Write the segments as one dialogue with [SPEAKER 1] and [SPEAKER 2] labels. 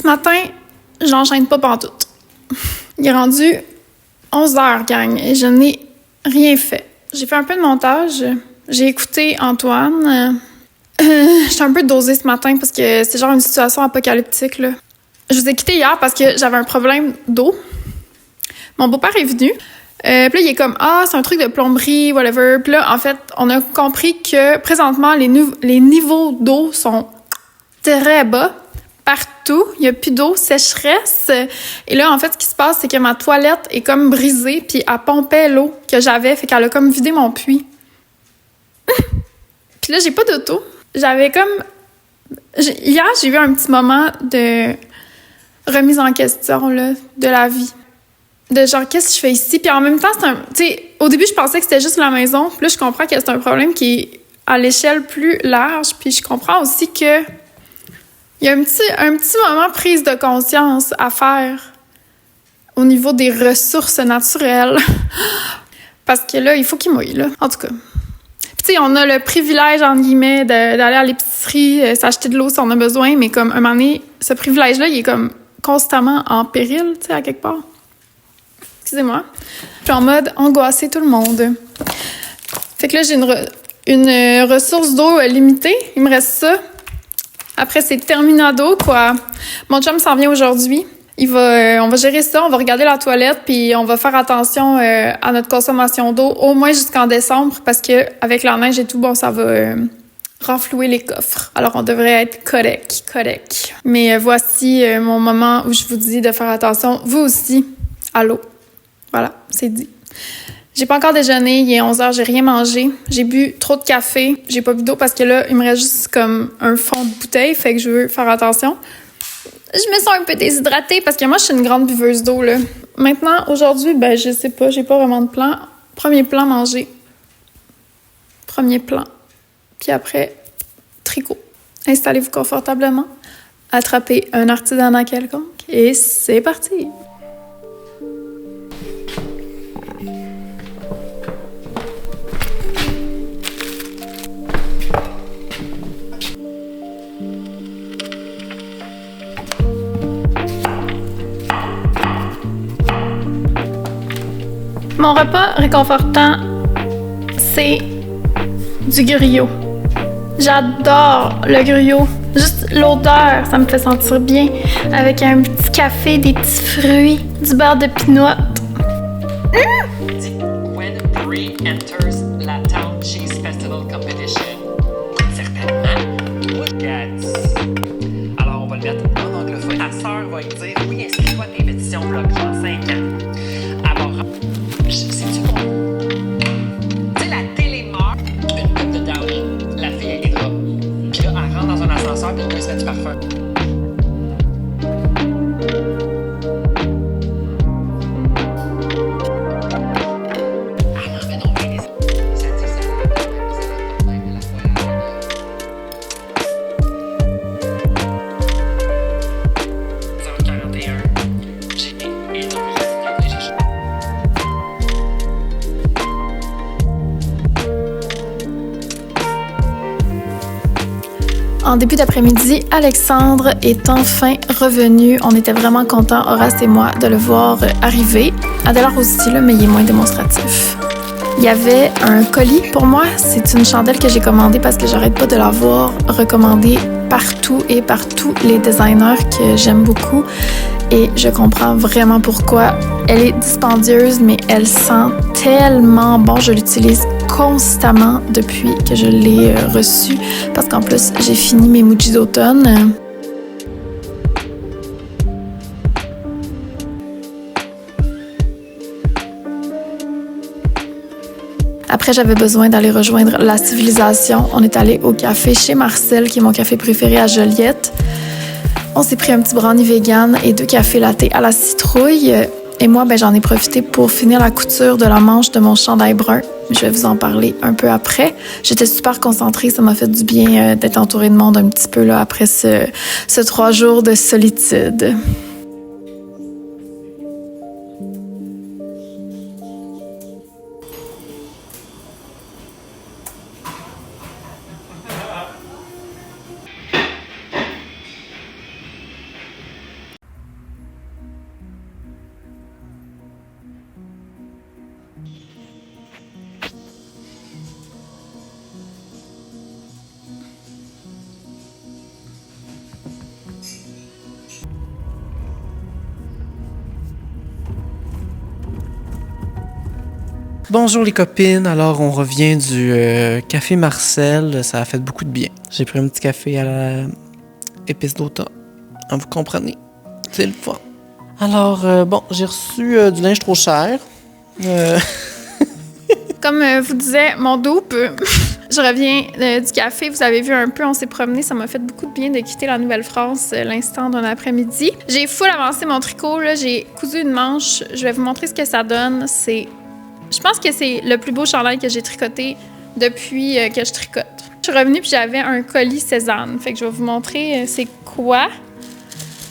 [SPEAKER 1] Ce matin, j'enchaîne pas pantoute. Il est rendu 11h, gang, et je n'ai rien fait. J'ai fait un peu de montage. J'ai écouté Antoine. J'étais un peu dosée ce matin parce que c'est genre une situation apocalyptique, là. Je vous ai quitté hier parce que j'avais un problème d'eau. Mon beau-père est venu. Puis là, il est comme « Ah, c'est un truc de plomberie, whatever. » Puis là, en fait, on a compris que présentement, les niveaux d'eau sont très bas. Partout, il n'y a plus d'eau, sécheresse. Et là, en fait, ce qui se passe, c'est que ma toilette est comme brisée, puis elle pompait l'eau que j'avais, fait qu'elle a comme vidé mon puits. Puis là, j'ai pas d'auto. J'avais comme... Hier, j'ai eu un petit moment de remise en question, là, de la vie. De genre, qu'est-ce que je fais ici? Puis en même temps, c'est un... Tu sais, au début, je pensais que c'était juste la maison. Puis là, je comprends que c'est un problème qui est à l'échelle plus large. Puis je comprends aussi que il y a un petit moment prise de conscience à faire au niveau des ressources naturelles. Parce que là, il faut qu'il mouille, là. En tout cas. Puis tu sais, on a le privilège, entre guillemets, d'aller à l'épicerie, s'acheter de l'eau si on a besoin, mais comme, un moment donné, ce privilège-là, il est comme constamment en péril, tu sais, à quelque part. Excusez-moi. Je suis en mode angoisser tout le monde. Fait que là, j'ai une ressource d'eau limitée. Il me reste ça. Après, c'est terminado, quoi. Mon chum s'en vient aujourd'hui. On va gérer ça, on va regarder la toilette, puis on va faire attention à notre consommation d'eau, au moins jusqu'en décembre, parce que avec la neige et tout, bon, ça va renflouer les coffres. Alors, on devrait être correct. Mais voici mon moment où je vous dis de faire attention, vous aussi, à l'eau. Voilà, c'est dit. J'ai pas encore déjeuné, il est 11h, j'ai rien mangé. J'ai bu trop de café, j'ai pas bu d'eau parce que là, il me reste juste comme un fond de bouteille, fait que je veux faire attention. Je me sens un peu déshydratée parce que moi, je suis une grande buveuse d'eau, là. Maintenant, aujourd'hui, ben, je sais pas, j'ai pas vraiment de plan. Premier plan, manger. Premier plan. Puis après, tricot. Installez-vous confortablement. Attrapez un artisanat quelconque et c'est parti! Mon repas réconfortant, c'est du griot. J'adore le griot. Juste l'odeur, ça me fait sentir bien. Avec un petit café, des petits fruits, du beurre de pinot.
[SPEAKER 2] When Brie enters la Town Cheese Festival Competition, certainement, look at. Alors, on va le mettre en anglophone. Ta sœur va lui dire oui, inscris-toi à tes pétitions blog, genre 5 ans. C'est-tu bon? Tu sais, la télé meurt, une coupe de Downy, la fille avec des draps. Puis là, elle rentre dans un ascenseur, puis elle se met du parfum. Elle
[SPEAKER 1] En début d'après-midi, Alexandre est enfin revenu. On était vraiment contents, Horace et moi, de le voir arriver. Adélard aussi, là, mais il est moins démonstratif. Il y avait un colis pour moi. C'est une chandelle que j'ai commandée parce que j'arrête pas de la voir recommandée partout et par tous les designers que j'aime beaucoup. Et je comprends vraiment pourquoi. Elle est dispendieuse, mais elle sent tellement bon. Je l'utilise constamment depuis que je l'ai reçue parce qu'en plus, j'ai fini mes Muji d'automne. Après, j'avais besoin d'aller rejoindre la civilisation. On est allé au café chez Marcel, qui est mon café préféré à Joliette. On s'est pris un petit brownie vegan et 2 cafés latte à la citrouille. Et moi, j'en ai profité pour finir la couture de la manche de mon chandail brun. Je vais vous en parler un peu après. J'étais super concentrée, ça m'a fait du bien d'être entourée de monde un petit peu là, après ce 3 jours de solitude.
[SPEAKER 3] Bonjour les copines, alors on revient du café Marcel, ça a fait beaucoup de bien. J'ai pris un petit café à la épice d'automne, vous comprenez, c'est le fun. Alors j'ai reçu du linge trop cher.
[SPEAKER 1] Comme vous disait mon double, je reviens du café, vous avez vu un peu, on s'est promené, ça m'a fait beaucoup de bien de quitter la Nouvelle-France l'instant d'un après-midi. J'ai full avancé mon tricot, là, j'ai cousu une manche, je vais vous montrer ce que ça donne, je pense que c'est le plus beau chandail que j'ai tricoté depuis que je tricote. Je suis revenue puis j'avais un colis Cézanne. Fait que je vais vous montrer c'est quoi.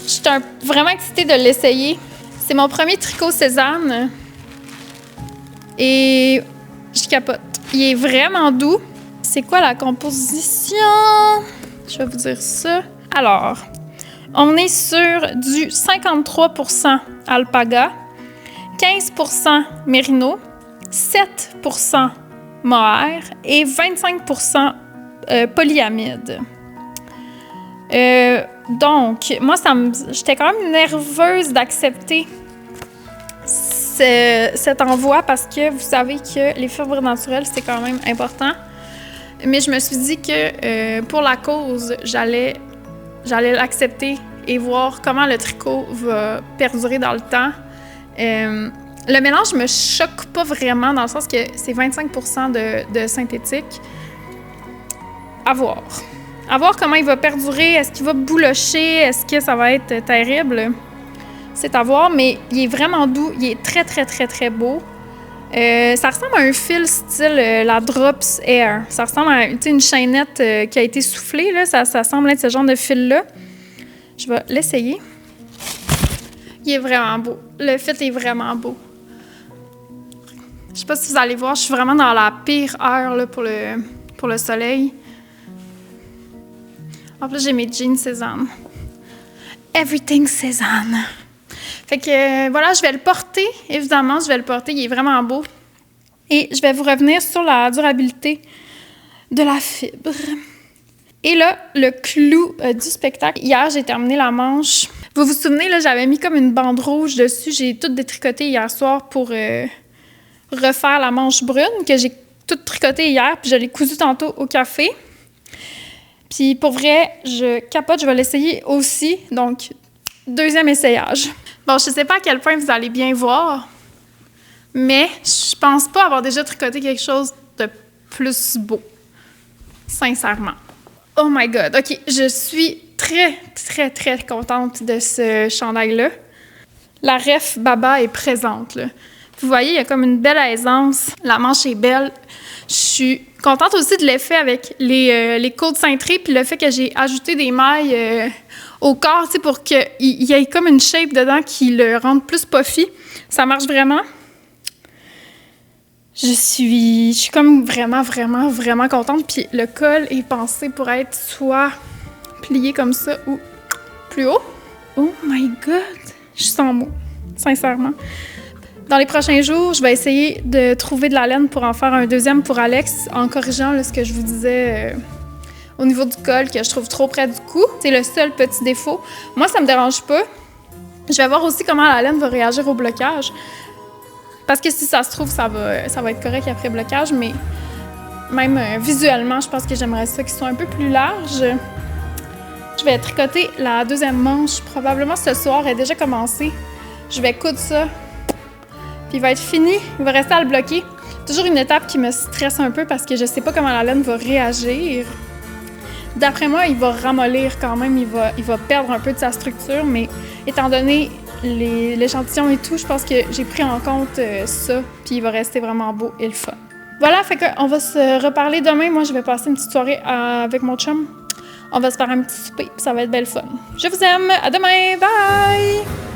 [SPEAKER 1] Je suis vraiment excitée de l'essayer. C'est mon premier tricot Cézanne. Et je capote. Il est vraiment doux. C'est quoi la composition? Je vais vous dire ça. Alors, on est sur du 53% alpaga, 15% mérino, 7% mohair et 25% polyamide. Donc, moi, j'étais quand même nerveuse d'accepter cet envoi parce que vous savez que les fibres naturelles, c'est quand même important. Mais je me suis dit que pour la cause, j'allais l'accepter et voir comment le tricot va perdurer dans le temps. Le mélange me choque pas vraiment dans le sens que c'est 25% de synthétique. À voir. À voir comment il va perdurer. Est-ce qu'il va boulocher? Est-ce que ça va être terrible? C'est à voir, mais il est vraiment doux. Il est très, très, très, très beau. Ça ressemble à un fil style la Drops Air. Ça ressemble à une chaînette qui a été soufflée. Là. Ça semble être ce genre de fil-là. Je vais l'essayer. Il est vraiment beau. Le fil est vraiment beau. Je sais pas si vous allez voir, je suis vraiment dans la pire heure là, pour le soleil. En plus, j'ai mes jeans Cézanne. Everything Cézanne. Fait que voilà, je vais le porter. Évidemment, je vais le porter. Il est vraiment beau. Et je vais vous revenir sur la durabilité de la fibre. Et là, le clou du spectacle. Hier, j'ai terminé la manche. Vous vous souvenez, là, j'avais mis comme une bande rouge dessus. J'ai tout détricoté hier soir pour refaire la manche brune que j'ai toute tricotée hier. Puis je l'ai cousue tantôt au café. Puis pour vrai, je capote. Je vais l'essayer aussi. Donc, deuxième essayage. Bon, je sais pas à quel point vous allez bien voir, mais je pense pas avoir déjà tricoté quelque chose de plus beau. Sincèrement. Oh my God. OK, je suis très, très, très contente de ce chandail-là. La ref Baba est présente, là. Vous voyez, il y a comme une belle aisance. La manche est belle. Je suis contente aussi de l'effet avec les côtes cintrées puis le fait que j'ai ajouté des mailles au corps, tu sais, pour qu'il y ait comme une shape dedans qui le rende plus puffy. Ça marche vraiment. Je suis comme vraiment, vraiment, vraiment contente. Puis le col est pensé pour être soit plié comme ça ou plus haut. Oh my God! Je suis sans mots, sincèrement. Dans les prochains jours, je vais essayer de trouver de la laine pour en faire un deuxième pour Alex, en corrigeant là, ce que je vous disais au niveau du col, que je trouve trop près du cou. C'est le seul petit défaut. Moi, ça me dérange pas. Je vais voir aussi comment la laine va réagir au blocage. Parce que si ça se trouve, ça va être correct après blocage, mais même visuellement, je pense que j'aimerais ça qu'il soit un peu plus large. Je vais tricoter la deuxième manche, probablement ce soir, elle est déjà commencée. Je vais coudre ça, puis il va être fini, il va rester à le bloquer. Toujours une étape qui me stresse un peu parce que je sais pas comment la laine va réagir. D'après moi, il va ramollir quand même, il va perdre un peu de sa structure, mais étant donné l'échantillon et tout, je pense que j'ai pris en compte ça, puis il va rester vraiment beau et le fun. Voilà, fait qu'on va se reparler demain. Moi, je vais passer une petite soirée avec mon chum. On va se faire un petit souper, puis ça va être belle fun. Je vous aime, à demain, bye!